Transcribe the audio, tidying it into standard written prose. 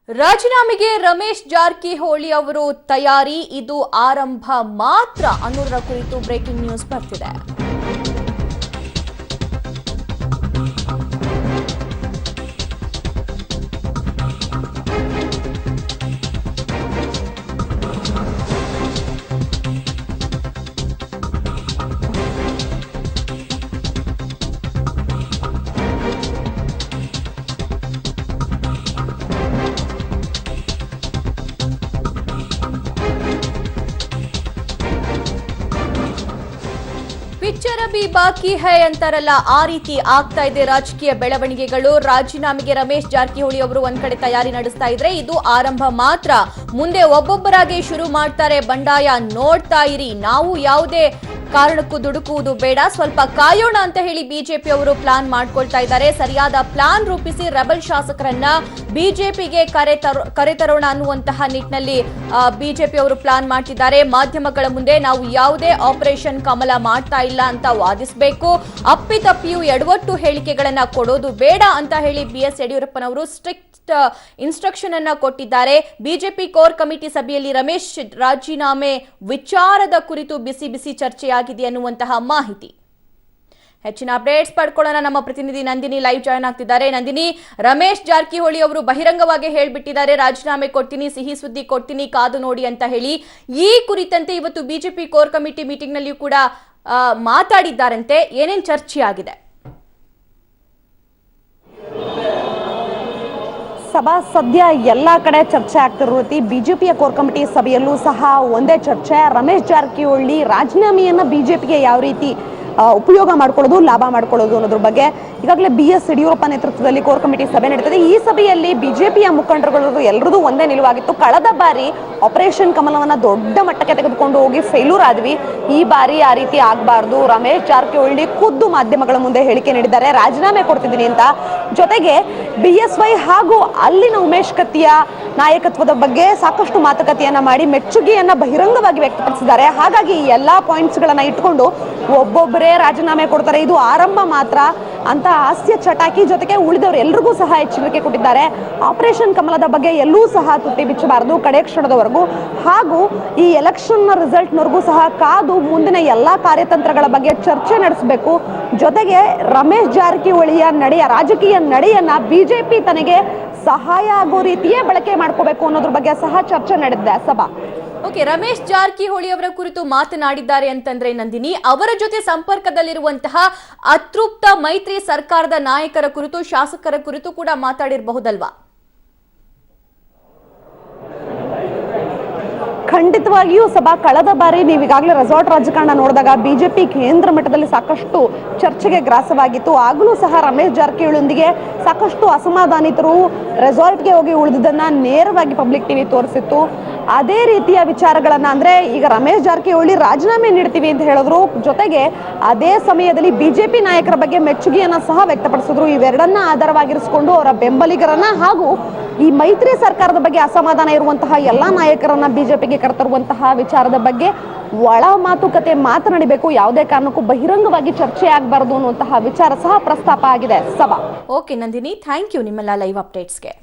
ರಾಜೀನಾಮೆಗೆ ರಮೇಶ್ ಜಾರಕಿಹೊಳಿ ಅವರು ತಯಾರಿ, ಇದು ಆರಂಭ ಮಾತ್ರ ಅನ್ನೋದರ ಕುರಿತು ಬ್ರೇಕಿಂಗ್ ನ್ಯೂಸ್ ಬರ್ತಿದೆ. ಪಿಕ್ಚರ್ ಅಭಿ ಬಾಕಿ ಹೈ ಅಂತಾರಲ್ಲ, ಆ ರೀತಿ ಆಗ್ತಾ ಇದೆ ರಾಜಕೀಯ ಬೆಳವಣಿಗೆಗಳು. ರಾಜೀನಾಮೆಗೆ ರಮೇಶ್ ಜಾರಕಿಹೊಳಿ ಅವರು ಒಂದ್ ಕಡೆ ತಯಾರಿ ನಡೆಸ್ತಾ ಇದ್ರೆ, ಇದು ಆರಂಭ ಮಾತ್ರ. ಮುಂದೆ ಒಬ್ಬೊಬ್ಬರಾಗಿ ಶುರು ಮಾಡ್ತಾರೆ ಬಂಡಾಯ. ನೋಡ್ತಾ ಇರಿ. ನಾವು ಯಾವುದೇ ಕಾರಣಕ್ಕೂ ದುಡುಕುವುದು ಬೇಡ, ಸ್ವಲ್ಪ ಕಾಯೋಣ ಅಂತ ಹೇಳಿ ಬಿಜೆಪಿ ಅವರು ಪ್ಲಾನ್ ಮಾಡ್ಕೊಳ್ತಾ ಇದ್ದಾರೆ. ಸರಿಯಾದ ಪ್ಲಾನ್ ರೂಪಿಸಿ ರೆಬಲ್ ಶಾಸಕರನ್ನ ಬಿಜೆಪಿಗೆ ಕರೆತರೋಣ ಅನ್ನುವಂತಹ ನಿಟ್ಟಿನಲ್ಲಿ ಬಿಜೆಪಿ ಅವರು ಪ್ಲಾನ್ ಮಾಡ್ತಿದ್ದಾರೆ. ಮಾಧ್ಯಮಗಳ ಮುಂದೆ ನಾವು ಯಾವುದೇ ಆಪರೇಷನ್ ಕಮಲ ಮಾಡ್ತಾ ಇಲ್ಲ ಅಂತ ವಾದಿಸಬೇಕು, ಅಪ್ಪಿತಪ್ಪಿಯೂ ಎಡವಟ್ಟು ಹೇಳಿಕೆಗಳನ್ನ ಕೊಡೋದು ಬೇಡ ಅಂತ ಹೇಳಿ ಬಿಎಸ್ ಯಡಿಯೂರಪ್ಪನವರು ಸ್ಟ್ರಿಕ್ಟ್ ಇನ್ಸ್ಟ್ರಕ್ಷನ್ ಅನ್ನ ಕೊಟ್ಟಿದ್ದಾರೆ. ಬಿಜೆಪಿ ಕೋರ್ ಕಮಿಟಿ ಸಭೆಯಲ್ಲಿ ರಮೇಶ್ ರಾಜೀನಾಮೆ ವಿಚಾರದ ಕುರಿತು ಬಿಸಿ ಬಿಸಿ ಚರ್ಚೆಯಾಗಿದೆ ಅನ್ನುವಂತಹ ಮಾಹಿತಿ. ಹೆಚ್ಚಿನ ಅಪ್ಡೇಟ್ಸ್ ಪಡ್ಕೊಳ್ಳೋಣ. ನಮ್ಮ ಪ್ರತಿನಿಧಿ ನಂದಿನಿ ಲೈವ್ ಜಾಯ್ನ್ ಆಗ್ತಿದ್ದಾರೆ. ನಂದಿನಿ, ರಮೇಶ್ ಜಾರಕಿಹೊಳಿ ಅವರು ಬಹಿರಂಗವಾಗಿ ಹೇಳ್ಬಿಟ್ಟಿದ್ದಾರೆ, ರಾಜೀನಾಮೆ ಕೊಡ್ತೀನಿ, ಸಿಹಿ ಸುದ್ದಿ ಕೊಡ್ತೀನಿ, ಕಾದು ನೋಡಿ ಅಂತ ಹೇಳಿ. ಈ ಕುರಿತಂತೆ ಇವತ್ತು ಬಿಜೆಪಿ ಕೋರ್ ಕಮಿಟಿ ಮೀಟಿಂಗ್ ನಲ್ಲಿಯೂ ಕೂಡ ಮಾತಾಡಿದ್ದಾರಂತೆ. ಏನೇನ್ ಚರ್ಚೆ ಆಗಿದೆ? ಸಭಾ ಸದ್ಯ ಎಲ್ಲಾ ಕಡೆ ಚರ್ಚೆ ಆಗ್ತಿರೋ ರೀತಿ ಬಿಜೆಪಿಯ ಕೋರ್ ಕಮಿಟಿ ಸಭೆಯಲ್ಲೂ ಸಹ ಒಂದೇ ಚರ್ಚೆ. ರಮೇಶ್ ಜಾರಕಿಹೊಳಿ ರಾಜೀನಾಮೆಯನ್ನ ಬಿಜೆಪಿಗೆ ಯಾವ ರೀತಿ ಉಪಯೋಗ ಮಾಡ್ಕೊಳ್ಳೋದು, ಲಾಭ ಮಾಡ್ಕೊಳ್ಳೋದು ಅನ್ನೋದ್ರ ಬಗ್ಗೆ ಈಗಾಗಲೇ ಬಿಎಸ್ ಯಡಿಯೂರಪ್ಪ ನೇತೃತ್ವದಲ್ಲಿ ಕೋರ್ ಕಮಿಟಿ ಸಭೆ ನಡೀತದೆ. ಈ ಸಭೆಯಲ್ಲಿ ಬಿಜೆಪಿಯ ಮುಖಂಡರುಗಳು ಎಲ್ಲರದು ಒಂದೇ ನಿಲುವಾಗಿತ್ತು. ಕಳೆದ ಬಾರಿ ಆಪರೇಷನ್ ಕಮಲವನ್ನ ದೊಡ್ಡ ಮಟ್ಟಕ್ಕೆ ತೆಗೆದುಕೊಂಡು ಹೋಗಿ ಫೇಲ್ಯೂರ್ ಆದ್ವಿ. ಈ ಬಾರಿ ಆ ರೀತಿ ಆಗಬಾರ್ದು. ರಮೇಶ್ ಜಾರಕಿಹೊಳಿ ಖುದ್ದು ಮಾಧ್ಯಮಗಳ ಮುಂದೆ ಹೇಳಿಕೆ ನೀಡಿದ್ದಾರೆ, ರಾಜೀನಾಮೆ ಕೊಡ್ತಿದ್ದೀನಿ ಅಂತ. ಜೊತೆಗೆ ಬಿಎಸ್ವೈ ಹಾಗೂ ಅಲ್ಲಿನ ಉಮೇಶ್ ಕತ್ತಿಯ ನಾಯಕತ್ವದ ಬಗ್ಗೆ ಸಾಕಷ್ಟು ಮಾತುಕತೆಯನ್ನ ಮಾಡಿ ಮೆಚ್ಚುಗೆಯನ್ನ ಬಹಿರಂಗವಾಗಿ ವ್ಯಕ್ತಪಡಿಸಿದ್ದಾರೆ. ಹಾಗಾಗಿ ಈ ಎಲ್ಲಾ ಪಾಯಿಂಟ್ಸ್ ಗಳನ್ನ ಇಟ್ಕೊಂಡು ಒಬ್ಬೊಬ್ಬರೇ ರಾಜೀನಾಮೆ ಕೊಡ್ತಾರೆ, ಇದು ಆರಂಭ ಮಾತ್ರ ಅಂತ ಹಾಸ್ಯ ಚಟಾಕಿ ಜೊತೆಗೆ ಉಳಿದವರು ಎಲ್ರಿಗೂ ಸಹ ಎಚ್ಚರಿಕೆ ಕೊಟ್ಟಿದ್ದಾರೆ. ಆಪರೇಷನ್ ಕಮಲದ ಬಗ್ಗೆ ಎಲ್ಲೂ ಸಹ ತುಟಿ ಬಿಚ್ಚಬಾರದು ಕಡೆ ಕ್ಷಣದವರೆಗೂ, ಹಾಗೂ ಈ ಎಲೆಕ್ಷನ್ ರಿಸಲ್ಟ್ನವರೆಗೂ ಸಹ ಕಾದು ಮುಂದಿನ ಎಲ್ಲಾ ಕಾರ್ಯತಂತ್ರಗಳ ಬಗ್ಗೆ ಚರ್ಚೆ ನಡೆಸಬೇಕು. ಜೊತೆಗೆ ರಮೇಶ್ ಜಾರಕಿಹೊಳಿಯ ರಾಜಕೀಯ ನಡೆಯನ್ನ ಬಿಜೆಪಿ ತನಗೆ ಸಹಾಯ ಆಗೋ ರೀತಿಯೇ ಬಳಕೆ ಮಾಡ್ಕೋಬೇಕು ಅನ್ನೋದ್ರ ಬಗ್ಗೆ ಸಹ ಚರ್ಚೆ ನಡೆದಿದೆ ಸಭಾ. ಓಕೆ, ರಮೇಶ್ ಜಾರಕಿಹೊಳಿ ಅವರ ಕುರಿತು ಮಾತನಾಡಿದ್ದಾರೆ ಅಂತಂದ್ರೆ ನಂದಿನಿ, ಅವರ ಜೊತೆ ಸಂಪರ್ಕದಲ್ಲಿರುವಂತಹ ಅತೃಪ್ತ ಮೈತ್ರಿ ಸರ್ಕಾರದ ನಾಯಕರ ಕುರಿತು, ಶಾಸಕರ ಕುರಿತು ಕೂಡ ಮಾತಾಡಿರಬಹುದಲ್ವಾ? ಖಂಡಿತವಾಗಿಯೂ ಸಭಾ, ಕಳೆದ ಬಾರಿ ನೀವೀಗಾಗಲೇ ರೆಸಾರ್ಟ್ ರಾಜಕಾರಣ ನೋಡಿದಾಗ ಬಿಜೆಪಿ ಕೇಂದ್ರ ಮಟ್ಟದಲ್ಲಿ ಸಾಕಷ್ಟು ಚರ್ಚೆಗೆ ಗ್ರಾಸವಾಗಿತ್ತು. ಆಗಲೂ ಸಹ ರಮೇಶ್ ಜಾರಕಿಹೊಳಿಯೊಂದಿಗೆ ಸಾಕಷ್ಟು ಅಸಮಾಧಾನಿತರು ರೆಸಾರ್ಟ್ಗೆ ಹೋಗಿ ಉಳಿದಿದ್ದನ್ನ ನೇರವಾಗಿ ಪಬ್ಲಿಕ್ ಟಿವಿ ತೋರಿಸಿತ್ತು. ಅದೇ ರೀತಿಯ ವಿಚಾರಗಳನ್ನ, ಅಂದ್ರೆ ಈಗ ರಮೇಶ್ ಜಾರಕಿಹೊಳಿ ರಾಜೀನಾಮೆ ನೀಡ್ತೀವಿ ಅಂತ ಹೇಳಿದ್ರು, ಜೊತೆಗೆ ಅದೇ ಸಮಯದಲ್ಲಿ ಬಿಜೆಪಿ ನಾಯಕರ ಬಗ್ಗೆ ಮೆಚ್ಚುಗೆಯನ್ನ ಸಹ ವ್ಯಕ್ತಪಡಿಸಿದ್ರು. ಇವೆರಡನ್ನ ಆಧಾರವಾಗಿರಿಸಿಕೊಂಡು ಅವರ ಬೆಂಬಲಿಗರನ್ನ ಹಾಗೂ ಈ ಮೈತ್ರಿ ಸರ್ಕಾರದ ಬಗ್ಗೆ ಅಸಮಾಧಾನ ಇರುವಂತಹ ಎಲ್ಲಾ ನಾಯಕರನ್ನ ಬಿಜೆಪಿಗೆ ಕರೆತರುವಂತಹ ವಿಚಾರದ ಬಗ್ಗೆ ಒಳ ಮಾತುಕತೆ ಮಾತನಾಡಬೇಕು, ಯಾವುದೇ ಕಾರಣಕ್ಕೂ ಬಹಿರಂಗವಾಗಿ ಚರ್ಚೆ ಆಗಬಾರದು ಅನ್ನುವಂತಹ ವಿಚಾರ ಸಹ ಪ್ರಸ್ತಾಪ ಆಗಿದೆ ಸಭಾ. ಓಕೆ ನಂದಿನಿ, ಥ್ಯಾಂಕ್ ಯು ನಿಮ್ಮೆಲ್ಲ ಲೈವ್ ಅಪ್ಡೇಟ್ಸ್ಗೆ.